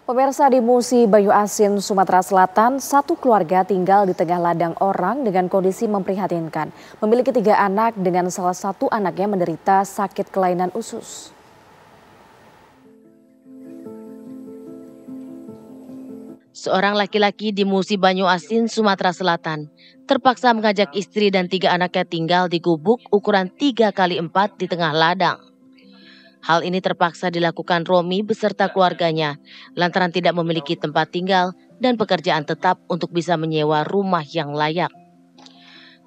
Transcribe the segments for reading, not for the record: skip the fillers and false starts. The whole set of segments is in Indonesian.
Pemirsa, di Musi Banyu Asin, Sumatera Selatan, satu keluarga tinggal di tengah ladang orang dengan kondisi memprihatinkan. Memiliki 3 anak dengan salah satu anaknya menderita sakit kelainan usus. Seorang laki-laki di Musi Banyu Asin, Sumatera Selatan, terpaksa mengajak istri dan 3 anaknya tinggal di gubuk ukuran 3x4 di tengah ladang. Hal ini terpaksa dilakukan Romi beserta keluarganya lantaran tidak memiliki tempat tinggal dan pekerjaan tetap untuk bisa menyewa rumah yang layak.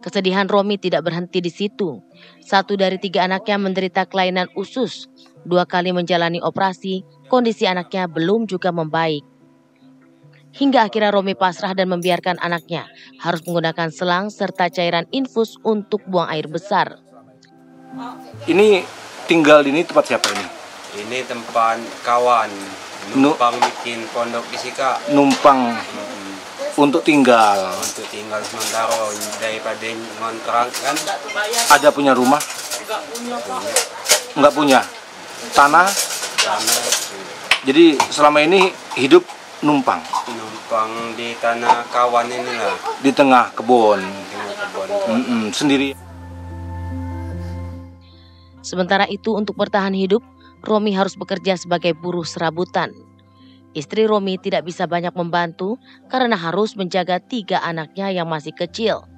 Kesedihan Romi tidak berhenti di situ. 1 dari 3 anaknya menderita kelainan usus. 2 kali menjalani operasi, kondisi anaknya belum juga membaik. Hingga akhirnya Romi pasrah dan membiarkan anaknya harus menggunakan selang serta cairan infus untuk buang air besar. Ini tinggal di ini tempat siapa ini? Ini tempat kawan, numpang bikin pondok di sini. Numpang untuk tinggal. Untuk tinggal sementara daripada ngontrak kan. Ada punya rumah? Enggak punya. Tanah? Jadi selama ini hidup numpang? Numpang di tanah kawan inilah. Di tengah kebun? Sendiri? Sementara itu untuk bertahan hidup, Romi harus bekerja sebagai buruh serabutan. Istri Romi tidak bisa banyak membantu karena harus menjaga 3 anaknya yang masih kecil.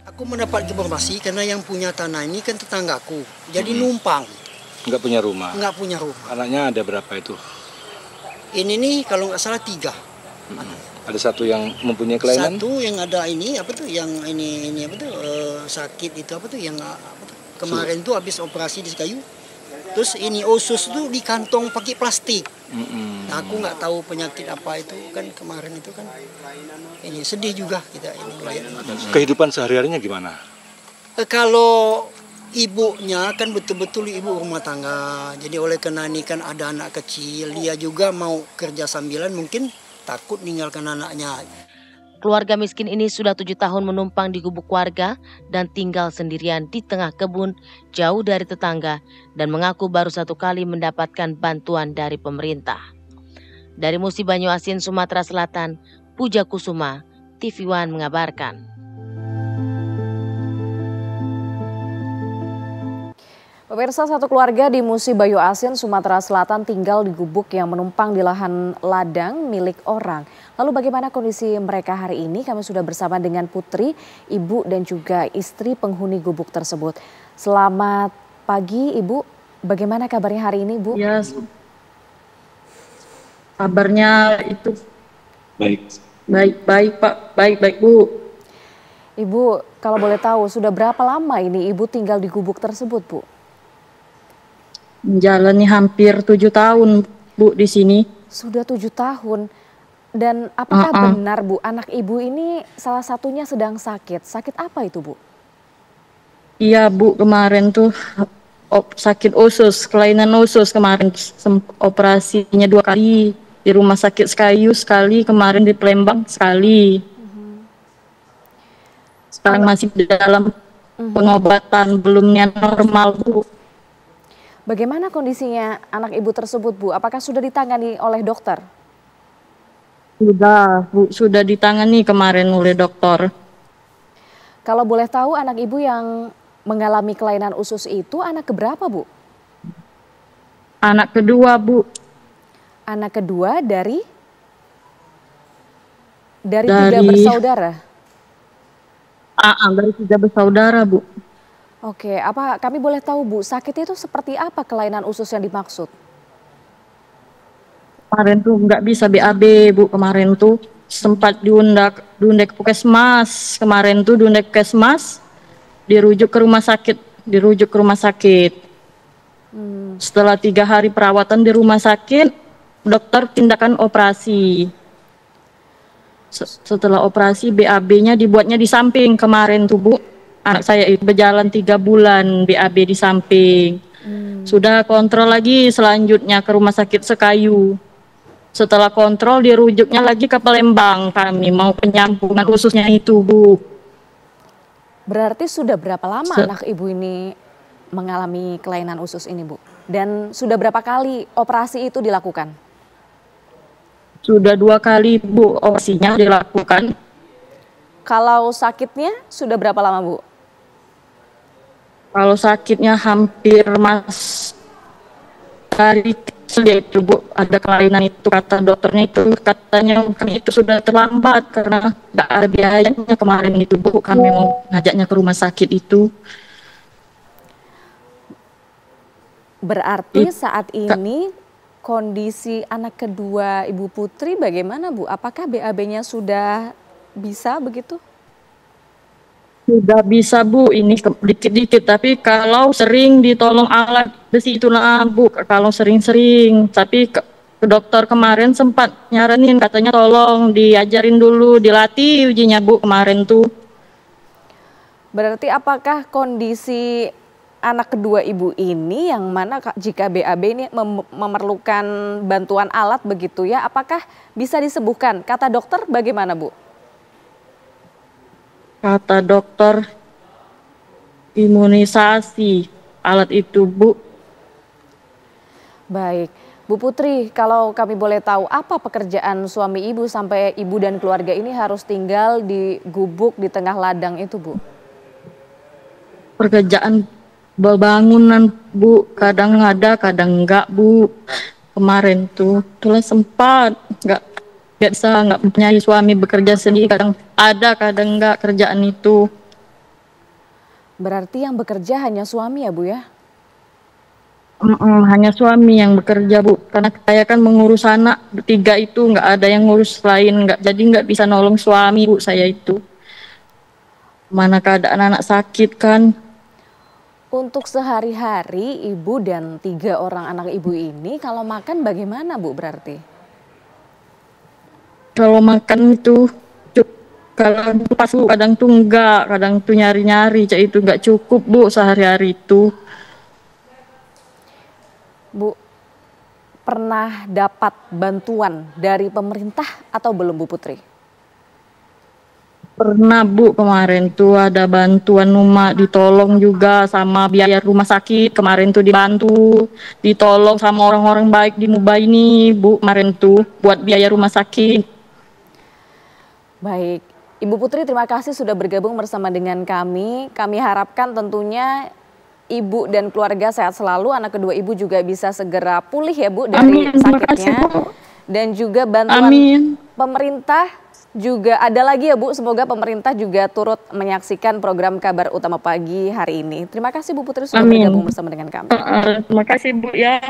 Aku mendapat informasi karena yang punya tanah ini kan tetanggaku, jadi numpang. Enggak punya rumah? Enggak punya rumah. Anaknya ada berapa itu? Ini nih kalau nggak salah 3. Ada 1 yang mempunyai kelainan? 1 yang ada ini apa tuh? Yang ini apa tuh? Sakit itu apa tuh? Yang apa tuh? Kemarin tuh habis operasi di kayu. Terus ini usus tuh di kantong pakai plastik. Nah, aku nggak tahu penyakit apa itu kan kemarin itu kan. Ini sedih juga kita ini lihat. Kehidupan sehari-harinya gimana? Kalau ibunya kan betul-betul ibu rumah tangga. Jadi oleh karena ini kan ada anak kecil, dia juga mau kerja sambilan mungkin takut meninggalkan anaknya. Keluarga miskin ini sudah 7 tahun menumpang di gubuk warga dan tinggal sendirian di tengah kebun jauh dari tetangga dan mengaku baru 1 kali mendapatkan bantuan dari pemerintah. Dari Musi Banyu Asin, Sumatera Selatan, Puja Kusuma, TV One mengabarkan. Pemirsa, satu keluarga di Musi Banyu Asin, Sumatera Selatan tinggal di gubuk yang menumpang di lahan ladang milik orang. Lalu bagaimana kondisi mereka hari ini? Kami sudah bersama dengan Putri, ibu dan juga istri penghuni gubuk tersebut. Selamat pagi Ibu, bagaimana kabarnya hari ini Bu? Ya, kabarnya itu baik Pak, baik Bu. Ibu, kalau boleh tahu sudah berapa lama ini Ibu tinggal di gubuk tersebut Bu? Menjalani hampir 7 tahun Bu di sini. Sudah 7 tahun. Dan apakah benar Bu, anak Ibu ini salah satunya sedang sakit? Sakit apa itu Bu? Iya Bu, kemarin tuh sakit usus, kelainan usus kemarin. Operasinya 2 kali. Di rumah sakit Sekayu sekali, kemarin di Palembang sekali. Sekarang masih dalam pengobatan, belumnya normal Bu. Bagaimana kondisinya anak Ibu tersebut Bu? Apakah sudah ditangani oleh dokter? Sudah Bu, sudah ditangani kemarin oleh dokter. Kalau boleh tahu anak Ibu yang mengalami kelainan usus itu anak keberapa Bu? Anak kedua Bu. Anak kedua dari 3 bersaudara? Dari 3 bersaudara Bu. Oke, apa kami boleh tahu Bu, sakitnya itu seperti apa kelainan usus yang dimaksud? Kemarin tuh nggak bisa BAB Bu, kemarin tuh sempat diundak puskesmas, kemarin tuh diundak puskesmas, dirujuk ke rumah sakit. Setelah 3 hari perawatan di rumah sakit, dokter tindakan operasi. Setelah operasi BAB-nya dibuatnya di samping kemarin tuh Bu. Anak saya itu berjalan 3 bulan BAB di samping. Sudah kontrol lagi selanjutnya ke rumah sakit Sekayu. Setelah kontrol dirujuknya lagi ke Palembang, kami mau penyambungan ususnya itu Bu. Berarti sudah berapa lama anak Ibu ini mengalami kelainan usus ini Bu? Dan sudah berapa kali operasi itu dilakukan? Sudah 2 kali Bu operasinya dilakukan. Kalau sakitnya sudah berapa lama Bu? Kalau sakitnya hampir dari kecil ya itu Bu, ada kelainan itu kata dokternya, itu katanya kami itu sudah terlambat karena nggak ada biayanya kemarin itu Bu, kami mau ngajaknya ke rumah sakit itu. Berarti saat ini kondisi anak kedua Ibu Putri bagaimana Bu? Apakah BAB-nya sudah bisa begitu? Sudah bisa Bu, ini dikit-dikit, tapi kalau sering ditolong alat besi itu lah Bu, kalau sering-sering. Tapi ke dokter kemarin sempat nyaranin, katanya tolong diajarin dulu, dilatih ujinya Bu kemarin tuh. Berarti apakah kondisi anak kedua Ibu ini yang mana jika BAB ini memerlukan bantuan alat begitu ya, apakah bisa disembuhkan? Kata dokter bagaimana Bu? Kata dokter imunisasi alat itu Bu. Baik, Bu Putri, kalau kami boleh tahu apa pekerjaan suami Ibu sampai Ibu dan keluarga ini harus tinggal di gubuk di tengah ladang itu Bu? Pekerjaan bangunan Bu, kadang ada kadang enggak Bu. Kemarin tuh sempat nggak bisa, nggak mempunyai suami, bekerja sendiri, kadang ada kadang enggak kerjaan itu. Berarti yang bekerja hanya suami ya Bu ya? Hanya suami yang bekerja Bu, karena saya kan mengurus anak bertiga itu, nggak ada yang ngurus lain, jadi nggak bisa nolong suami Bu saya itu. Mana keadaan anak sakit kan. Untuk sehari-hari Ibu dan 3 orang anak Ibu ini kalau makan bagaimana Bu berarti? Kalau makan itu kalau pas Bu, kadang tuh enggak, kadang tuh nyari-nyari, itu enggak cukup Bu sehari-hari itu. Bu, pernah dapat bantuan dari pemerintah atau belum Bu Putri? Pernah Bu, kemarin tuh ada bantuan rumah, ditolong juga sama biaya rumah sakit, kemarin tuh dibantu, ditolong sama orang-orang baik di Muba ini Bu, kemarin tuh buat biaya rumah sakit. Baik, Ibu Putri terima kasih sudah bergabung bersama dengan kami. Kami harapkan tentunya Ibu dan keluarga sehat selalu, anak kedua Ibu juga bisa segera pulih ya Bu dari sakitnya. Dan juga bantuan pemerintah juga ada lagi ya Bu, semoga pemerintah juga turut menyaksikan program Kabar Utama Pagi hari ini. Terima kasih Bu Putri sudah bergabung bersama dengan kami. Terima kasih Bu ya.